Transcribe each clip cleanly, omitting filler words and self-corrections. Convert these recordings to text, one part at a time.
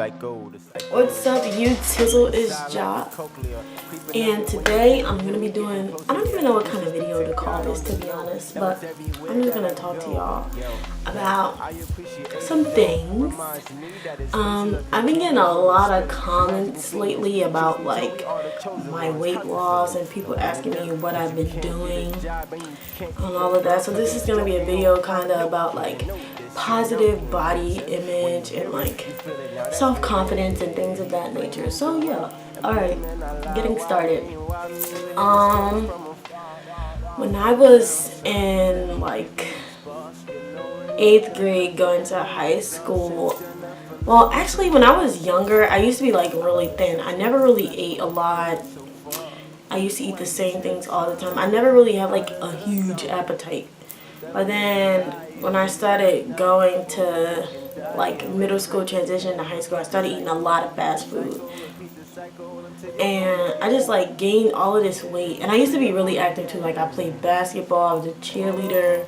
What's up, you Tizzle? Is Jah, and today I'm gonna be doing, I don't even know what kind of video to call this, to be honest, but I'm just gonna talk to y'all about some things. I've been getting a lot of comments lately about like my weight loss and people asking me what I've been doing and all of that. So this is gonna be a video kind of about like positive body image and like self-confidence and things of that nature. So yeah, alright, getting started. When I was in like 8th grade going to high school, well actually when I was younger I used to be like really thin. I never really ate a lot. I used to eat the same things all the time. I never really had like a huge appetite. But then when I started going to like middle school transition to high school, I started eating a lot of fast food. And I just like gained all of this weight. And I used to be really active too. Like I played basketball, I was a cheerleader.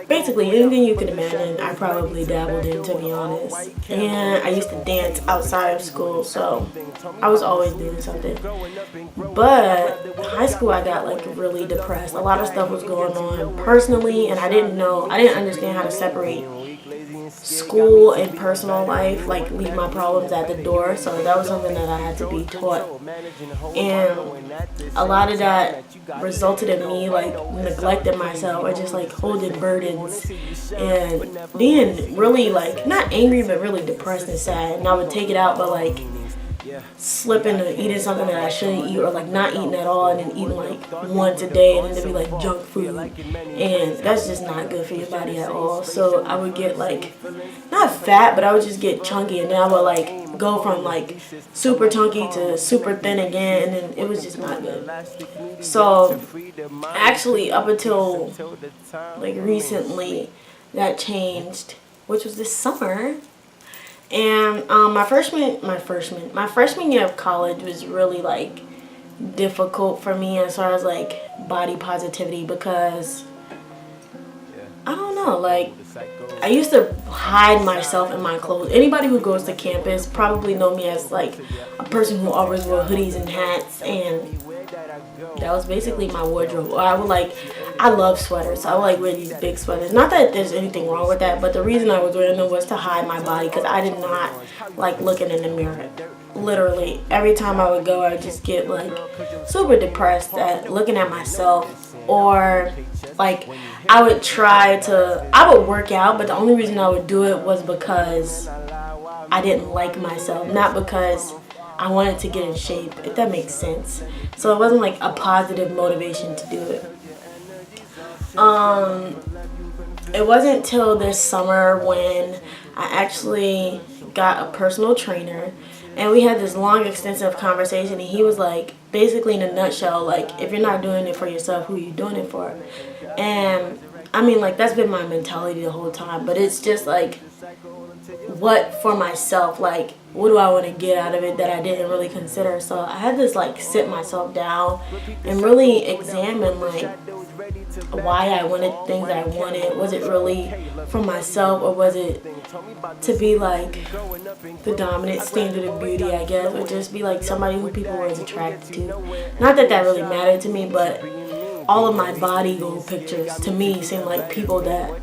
Basically anything you could imagine I probably dabbled in, to be honest. And I used to dance outside of school, so I was always doing something. But high school I got like really depressed. A lot of stuff was going on personally, and I didn't understand how to separate school and personal life, like leave my problems at the door. So that was something that I had to be taught, and a lot of that resulted in me like neglecting myself or just like holding burdens and being really like not angry but really depressed and sad. And I would take it out by like slipping or eating something that I shouldn't eat, or like not eating at all and then eating like once a day, and then it'd be like junk food, and that's just not good for your body at all. So I would get like not fat, but I would just get chunky, and then I would like go from like super chunky to super thin again, and then it was just not good. So actually up until like recently that changed, which was this summer. And my freshman year of college was really like difficult for me as far as like body positivity, because I don't know, like I used to hide myself in my clothes. Anybody who goes to campus probably know me as like a person who always wore hoodies and hats, and that was basically my wardrobe. Or I love sweaters, so I would like wear these big sweaters. Not that there's anything wrong with that, but the reason I was wearing them was to hide my body, because I did not like looking in the mirror. Literally, every time I would go, I would just get like super depressed at looking at myself. Or like I would work out, but the only reason I would do it was because I didn't like myself, not because I wanted to get in shape, if that makes sense. So it wasn't like a positive motivation to do it. It wasn't till this summer when I actually got a personal trainer, and we had this long extensive conversation, and he was like, basically in a nutshell, like if you're not doing it for yourself, who are you doing it for? And I mean, like that's been my mentality the whole time, but it's just like, what for myself, like what do I want to get out of it that I didn't really consider? So I had to like sit myself down and really examine like why I wanted things I wanted. Was it really for myself, or was it to be like the dominant standard of beauty, I guess, or just be like somebody who people was attracted to? Not that that really mattered to me, but all of my body goal pictures to me seemed like people that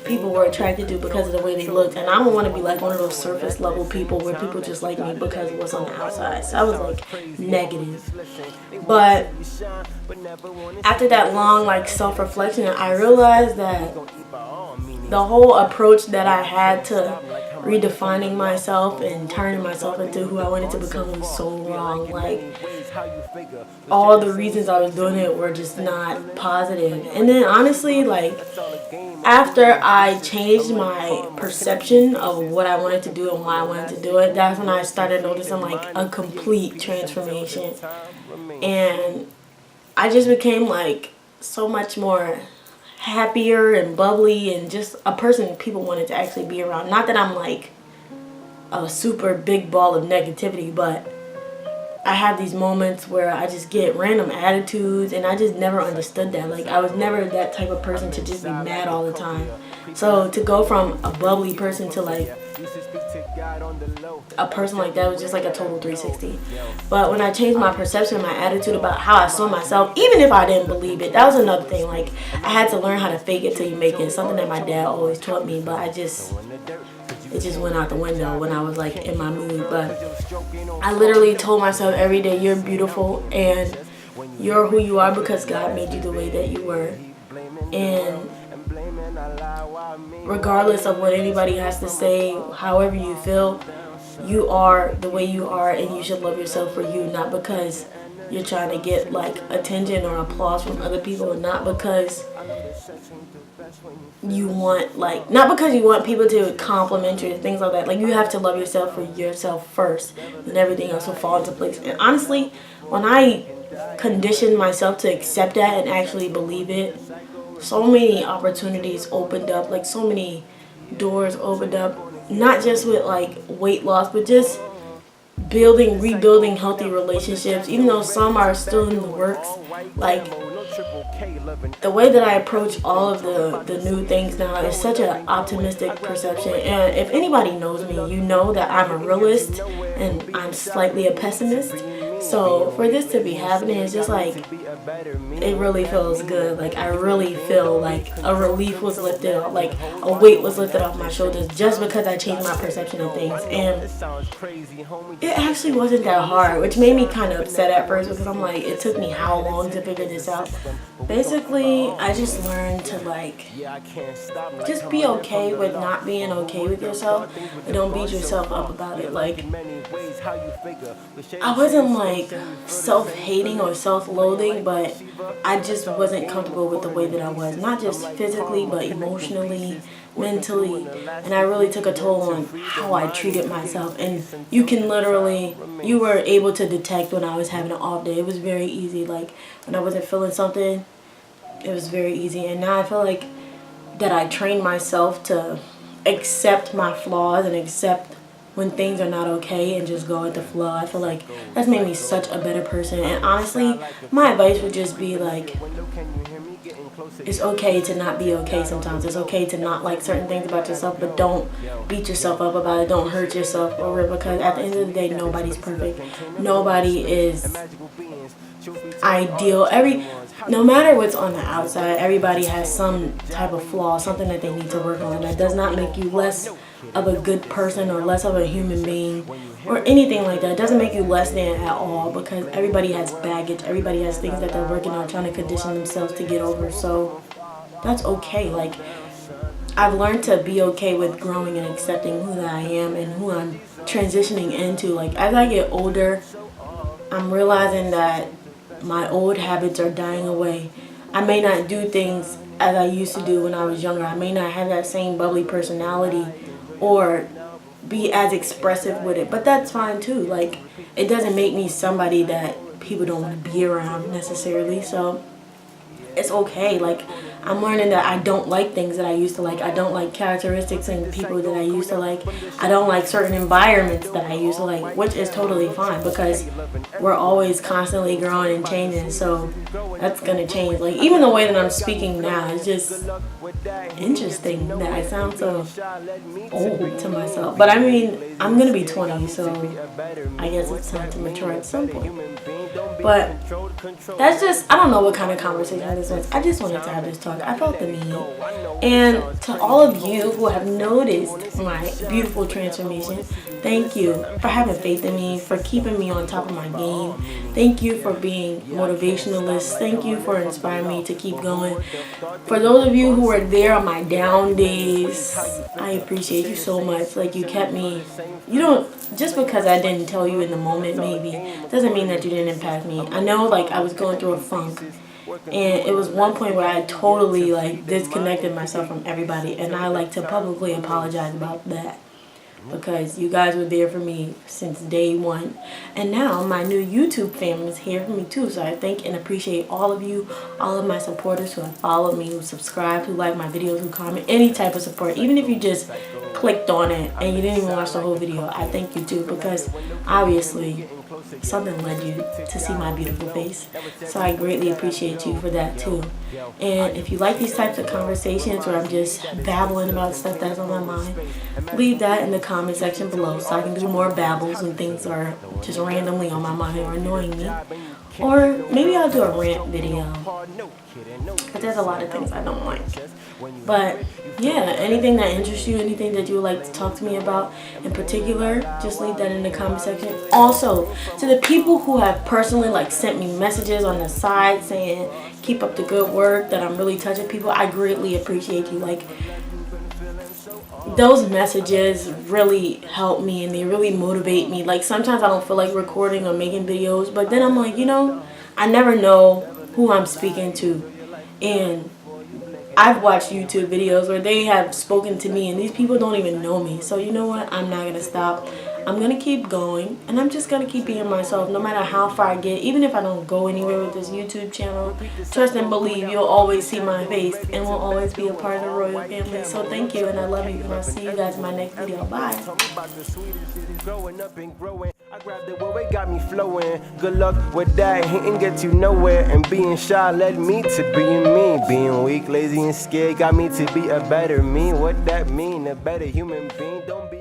people were attracted to because of the way they looked. And I don't want to be like one of those surface level people where people just like me because of what's on the outside. So I was like negative. But after that long like self-reflection, I realized that the whole approach that I had to redefining myself and turning myself into who I wanted to become was so wrong. Like all the reasons I was doing it were just not positive. And then honestly, like after I changed my perception of what I wanted to do and why I wanted to do it, that's when I started noticing like a complete transformation. And I just became like so much more happier and bubbly and just a person people wanted to actually be around. Not that I'm like a super big ball of negativity, but I have these moments where I just get random attitudes, and I just never understood that. Like, I was never that type of person to just be mad all the time. So to go from a bubbly person to like a person like that was just like a total 360. But when I changed my perception, my attitude about how I saw myself, even if I didn't believe it, that was another thing. Like, I had to learn how to fake it till you make it. Something that my dad always taught me, but it just went out the window when I was like in my mood. But I literally told myself every day, you're beautiful and you're who you are because God made you the way that you were. And regardless of what anybody has to say, however you feel, you are the way you are, and you should love yourself for you, not because you're trying to get like attention or applause from other people, and not because you want people to compliment you and things like that. Like, you have to love yourself for yourself first, and everything else will fall into place. And honestly, when I conditioned myself to accept that and actually believe it, so many opportunities opened up, like so many doors opened up, not just with like weight loss, but just rebuilding healthy relationships, even though some are still in the works. Like, the way that I approach all of the new things now is such an optimistic perception. And if anybody knows me, you know that I'm a realist and I'm slightly a pessimist. So for this to be happening, it's just like, it really feels good. Like, I really feel like a relief was lifted off, like a weight was lifted off my shoulders, just because I changed my perception of things. And it actually wasn't that hard, which made me kind of upset at first, because I'm like, it took me how long to figure this out? Basically, I just learned to like just be okay with not being okay with yourself, and don't beat yourself up about it. Like, I wasn't like self-hating or self-loathing, but I just wasn't comfortable with the way that I was, not just physically but emotionally, mentally. And I really took a toll on how I treated myself. And you were able to detect when I was having an off day. It was very easy. Like, when I wasn't feeling something, it was very easy. And now I feel like that I trained myself to accept my flaws and accept when things are not okay and just go with the flow. I feel like that's made me such a better person. And honestly, my advice would just be like, it's okay to not be okay sometimes. It's okay to not like certain things about yourself, but don't beat yourself up about it. Don't hurt yourself over it, because at the end of the day, nobody's perfect. Nobody is ideal. No matter what's on the outside, everybody has some type of flaw, something that they need to work on. That does not make you less of a good person or less of a human being or anything like that. It doesn't make you less than at all, because everybody has baggage. Everybody has things that they're working on, trying to condition themselves to get over. So that's okay. Like, I've learned to be okay with growing and accepting who I am and who I'm transitioning into. Like, as I get older, I'm realizing that my old habits are dying away. I may not do things as I used to do when I was younger. I may not have that same bubbly personality or be as expressive with it, but that's fine too. Like, it doesn't make me somebody that people don't want to be around necessarily. So it's okay. Like, I'm learning that I don't like things that I used to like. I don't like characteristics and people that I used to like. I don't like certain environments that I used to like, which is totally fine, because we're always constantly growing and changing. So that's going to change. Like, even the way that I'm speaking now is just interesting that I sound so old to myself. But I mean, I'm going to be 20, so I guess it's time to mature at some point. But that's just, I don't know what kind of conversation this was. I just wanted to have this talk. I felt the need. And to all of you who have noticed my beautiful transformation, thank you for having faith in me, for keeping me on top of my game. Thank you for being motivationalists. Thank you for inspiring me to keep going. For those of you who were there on my down days, I appreciate you so much. Like, you kept me, just because I didn't tell you in the moment, maybe, doesn't mean that you didn't impact me. I know, like, I was going through a funk, and it was one point where I totally, like, disconnected myself from everybody, and I like to publicly apologize about that, because you guys were there for me since day one. And now my new YouTube family is here for me too. So I thank and appreciate all of you, all of my supporters who have followed me, who subscribe, who like my videos, who comment, any type of support. Even if you just clicked on it and you didn't even watch the whole video, I thank you too, because obviously something led you to see my beautiful face. So I greatly appreciate you for that too. And if you like these types of conversations where I'm just babbling about stuff that's on my mind, leave that in the comment section below so I can do more babbles and things that are just randomly on my mind or annoying me. Or maybe I'll do a rant video, because there's a lot of things I don't like. But yeah, anything that interests you, anything that you would like to talk to me about in particular, just leave that in the comment section. Also, to the people who have personally like sent me messages on the side saying keep up the good work, that I'm really touching people, I greatly appreciate you. Like, those messages really help me and they really motivate me. Like, sometimes I don't feel like recording or making videos, but then I'm like, you know, I never know who I'm speaking to. And I've watched YouTube videos where they have spoken to me and these people don't even know me. So you know what? I'm not going to stop. I'm going to keep going, and I'm just going to keep being myself no matter how far I get. Even if I don't go anywhere with this YouTube channel, trust and believe you'll always see my face and will always be a part of the royal family. So thank you, and I love you, and I'll see you guys in my next video. Bye. I grabbed it, well, it got me flowing. Good luck with that, he ain't get you nowhere. And being shy led me to being me. Being weak, lazy, and scared got me to be a better me. What that mean? A better human being. Don't be